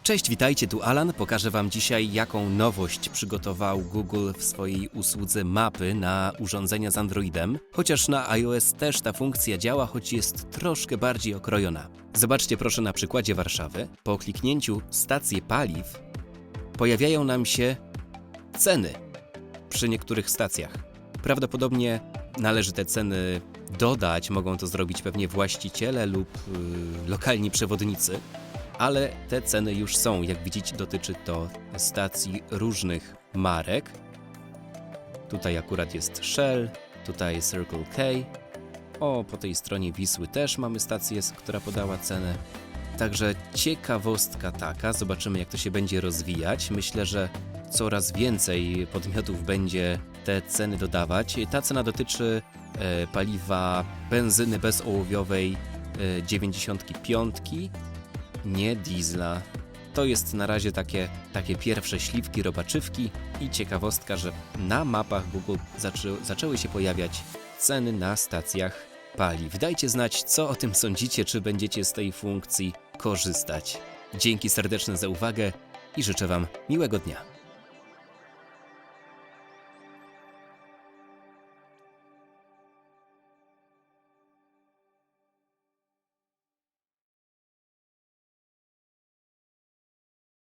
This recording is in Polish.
Cześć, witajcie, tu Alan. Pokażę Wam dzisiaj, jaką nowość przygotował Google w swojej usłudze mapy na urządzenia z Androidem. Chociaż na iOS też ta funkcja działa, choć jest troszkę bardziej okrojona. Zobaczcie proszę na przykładzie Warszawy. Po kliknięciu stacje paliw pojawiają nam się ceny przy niektórych stacjach. Prawdopodobnie należy te ceny dodać, mogą to zrobić pewnie właściciele lub lokalni przewodnicy. Ale te ceny już są. Jak widzicie, dotyczy to stacji różnych marek. Tutaj akurat jest Shell, tutaj Circle K. Po tej stronie Wisły też mamy stację, która podała cenę. Także ciekawostka taka, zobaczymy jak to się będzie rozwijać. Myślę, że coraz więcej podmiotów będzie te ceny dodawać. Ta cena dotyczy paliwa benzyny bezołowiowej 95. Nie diesla. To jest na razie takie pierwsze śliwki, robaczywki i ciekawostka, że na mapach Google zaczęły się pojawiać ceny na stacjach paliw. Dajcie znać, co o tym sądzicie, czy będziecie z tej funkcji korzystać. Dzięki serdeczne za uwagę i życzę Wam miłego dnia.